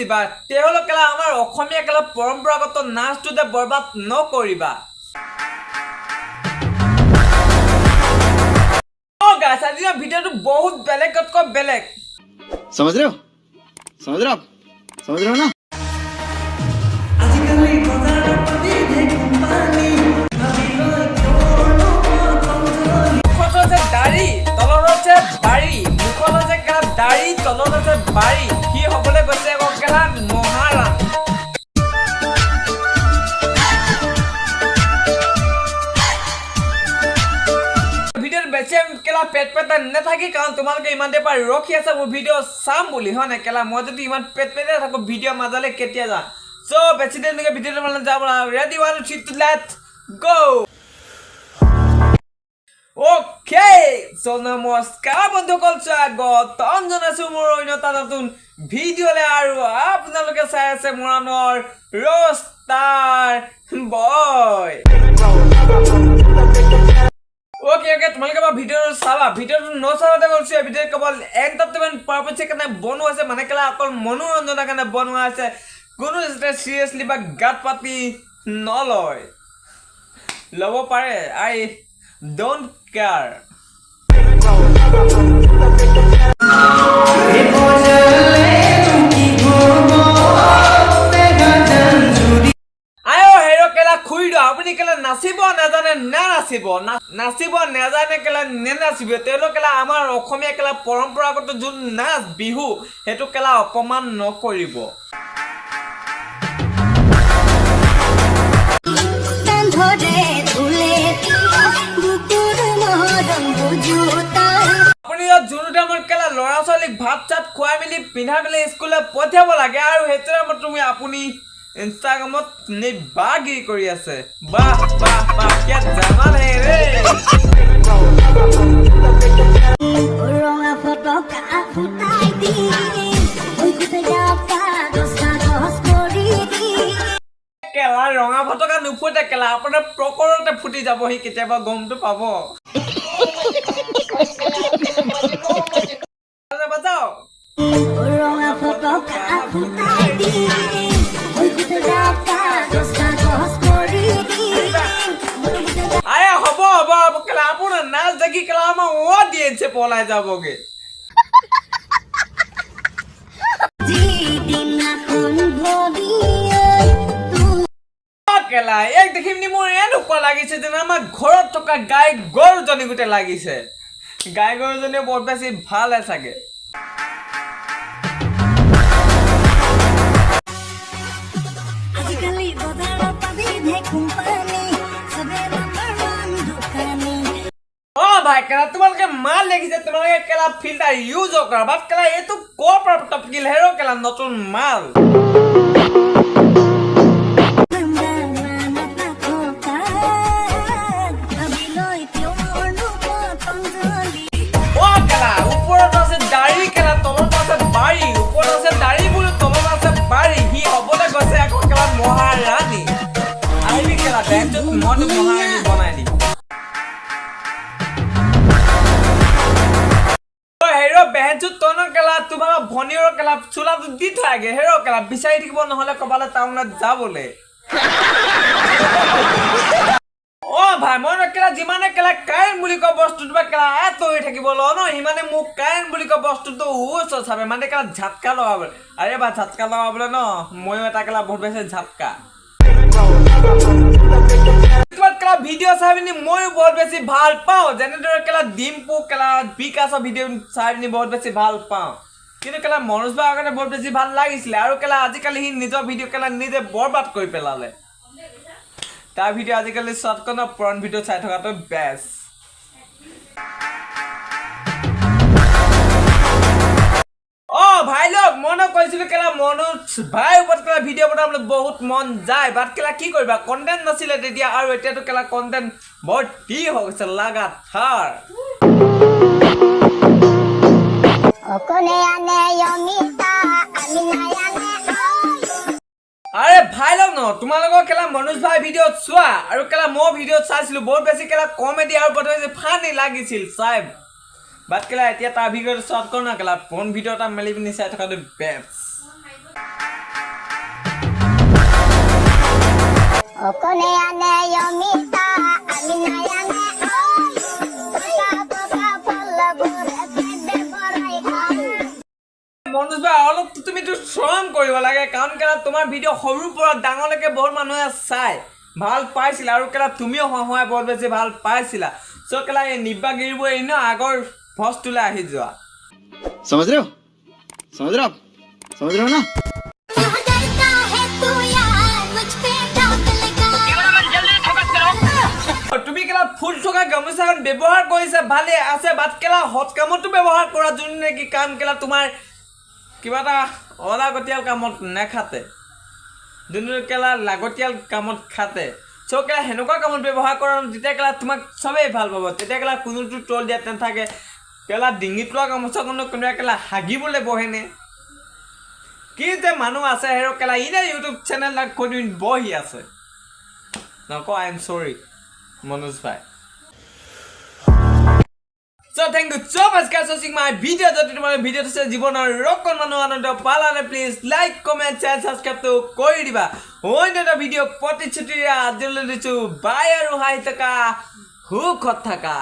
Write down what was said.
নাচিবা তেহলে কেলা আমাৰ অসমীয়া কেলা পৰম্পৰাগত নাচটোতে বৰবাদ নকৰিবা ও গাইস আজিৰ ভিডিওটো বহুত বেলেগতকৈ বেলেগ समझ रहे हो आप समझ रहे हो ना আজিকালি বজাৰৰ প্ৰতি দেখুমানি ভাবিলৈ মুখত আছে দাড়ি তলত আছে বাড়ি মুখত আছে কেলা দাড়ি তলত আছে বাড়ি কি হ'বলৈ গৈছে কেলা মহাৰাণ কেলা পেট পেটা নাথাকি কাৰণ তোমালোকে ইমান দেৰ পৰা ৰখি আছে মোৰ ভিডিঅ' চাম বুলি হয় না কেলা মই যদি ইমান পেট পেটে থাকো ভিডিঅ' মাজালে কেতিয়া যাম সো বেছি দেৰি নকৰি ভিডিঅ'টো মানে যাব ready 1 2 3 let's go okay so নমস্কাৰ বন্ধুসকল স্বাগতম জনাইছো মোৰ অন্য এটা নতুন ভিডিঅ'লে আৰু আপোনালোকে চাই আছে মোৰ নামৰ ৰষ্টাৰ বয় ओके তোমালোকে বা ভিডিওটো চাবা ভিডিওটো নচাওতে কৈছো এই ভিডিও কেৱল এন্টাৰটেইনমেন্ট পাৰপজৰ কাৰণে বনোৱা আছে মানে কেলা অকল মনোৰঞ্জনৰ কাৰণে বনোৱা আছে কোনো সিৰিয়াসলি বা গাত পাতি নলয় লব পাৰে আই ডোন্ট কেয়াৰ আপুনি কেলা নাচিব নাজানে না নাচিব নাজানে কেলা নাচিব তেলো কেলা আমাৰ অসমীয়া কেলা পৰম্পৰাগত যোন নাচ বিহু হেতু কেলা অপমান নকৰিব আপুনি যোনটো আমাৰ কেলা ল'ৰা ছোৱালীক ভাত চাত খুৱাই মেলি পিন্ধাই মেলি স্কুললৈ পঠিয়াব লাগে আৰু হেতু তুমি আপুনি ইনষ্টাগ্ৰামত নেবাগি কৰি আছে বাহ বাহ বাহ কি জামাল হে ৰে ৰঙা ফটো কা ফুটাই দি ওই কুতে যাকা দস্তা দস কৰি দি কেলা ৰঙা ফটো কা নুফুটে কেলা আপোনাৰ প্ৰকৰতে ফুটি যাব হি কেতিয়াবা গমটো পাব বাজাও ৰঙা ফটো কা ফুটাই দি হব কেলা আপোনাৰ নাচ দেখি কেলা আমাৰ অডিয়েন্সে পলাই যাবগে কেলা এক দেখিমনি মোৰ এনেকুৱা লাগিছে যেন আমাৰ ঘৰত থকা গাই গৰুজনী গোটেই লাগিছে গাই গৰুজনী বৰ বেছি ভাল চাগে ভাই কেলা তোমালোকে মাল দেখিছে তোমালোকে কেলা ফিল্টাৰ ইউজ কৰা বাট কেলা এইটো কৰ পৰা টপিকিল হেৰো কেলা নতুন মাল কেলা ওপৰত আছে দাড়ি কেলা তলত আছে বাড়ি ওপৰত আছে দাড়ি বুলি তলত আছে বাড়ি সি হ'বলৈ গৈছে আকৌ কেলা মহাৰাণী আহিবি কেলা বেঞ্চত মইতো মহাৰাণী বনাই দিম তোমাৰ ভনিৰ কেলা চুলাটো দি থাকে হেৰো কেলা বিচাৰি থাকিব নহলে কবালে টাউনত যাবলে ও ভাই মই কেলা যিমানে কেলা কাৰেন বুলি ক বস্তুটো বা কেলা এত হৈ থাকিব ল ন হিমানে মোক কাৰেন বুলি ক বস্তুটো উচ চাবে মানে কেলা ঝাটকা লগাবলে আৰে বা ঝাটকা লগাবলে ন ময়ো এটা কেলা বহুত বেছি ঝাটকা কেলা ভিডিও চাইনি মই বহুত বেছি ভাল পাওঁ যেনেদৰে কেলা ডিম্পু কেলা বিকাশৰ ভিডিও চাইনি বহুত বেছি ভাল পাওঁ কিন্তু কেলা মনোজ বা আগতে বহুত বেছি ভাল লাগিছিলে আৰু কেলা আজিকালি হি নিজৰ ভিডিও কেলা নিজে বৰবাদ কৰি পেলালে তাৰ ভিডিও আজিকালি শৰ্টকনৰ পুৰণ ভিডিও চাই থকাটো বেষ্ট ভাই লোক মনে কৈছিলো কেলা মনোজ ভাই ওপৰত কেলা ভিডিও বনাবলৈ বহুত মন যায় বাট কেলা কি কৰিবা কন্টেন্ট নাছিলে তেতিয়া আৰু এতিয়াতো কেলা কন্টেন্ট ভৰ্তি হৈ গৈছে লাগাতাৰ অকলে আনে অমিতা আমি নায়ানে আৰে ভাই লোক ন তোমালোকৰ কেলা মনোজ ভাই ভিডিও চোৱা আৰু কেলা মই ভিডিও চাইছিলো বহুত বেছি কেলা কমেডি আৰু বহুত ফানি লাগিছিল সাহেব বাট কেলা এতিয়া তাৰ ভিডিও শর্ট কর না কেলা ফোন ভিডিওটা মেলি পিনি চাই থকাটো best Okone ane yomita amina yane boka palla bore sebe borai Manoj ভাই অলপ তুমিতো শ্ৰম কৰিব লাগে কাৰণ কেলা তোমাৰ ভিডিঅ' সৰুৰ পৰা ডাঙৰলৈকে বহুত মানুহে চাই ভাল পাইছিল আৰু কেলা তুমিও হয় বহুত বেছি ভাল পাইছিলা সো কেলা এই নিব্বা গিৰিব এই ন আগৰ ভষ্টুলে আহি যোৱা समझ रहे हो समझ रहे हो आप समझ रहे हो ना তুমি কেলা ফুল থকা গামোচাখন ব্যৱহাৰ কৰিছে ভালে আছে বাট কেলা হট কামতো ব্যৱহাৰ কৰা যোন নেকি কাম কেলা তোমাৰ কিবা এটা অলাগতিয়াল কামত নেখাতে যোন কেলা লাগতিয়াল কামত খাতে সো কেলা হেনেকুৱা কামত ব্যৱহাৰ কৰা তেতিয়া কেলা তোমাক সবেই ভাল পাব তেতিয়া কেলা কোনোটো টল দিয়া নাথাকে কেলা ডিঙিত লোৱা গামোচাখন কোনোবা কেলা হাগিবলৈ বহেনে কি যে মানুহ আছে হেৰ কেলা ইনে ইউটিউব চেনেল কৰি বহি আছে নকওঁ আই এম সৰি Manoj bhai. So thank you so much guys for watching my video. Jodi tomar video to se jibonar rokon manu anondo palane please like comment share subscribe to kori diba. Oino ta video poti chutiya ajole dichu bye aru hai taka hu khot thaka.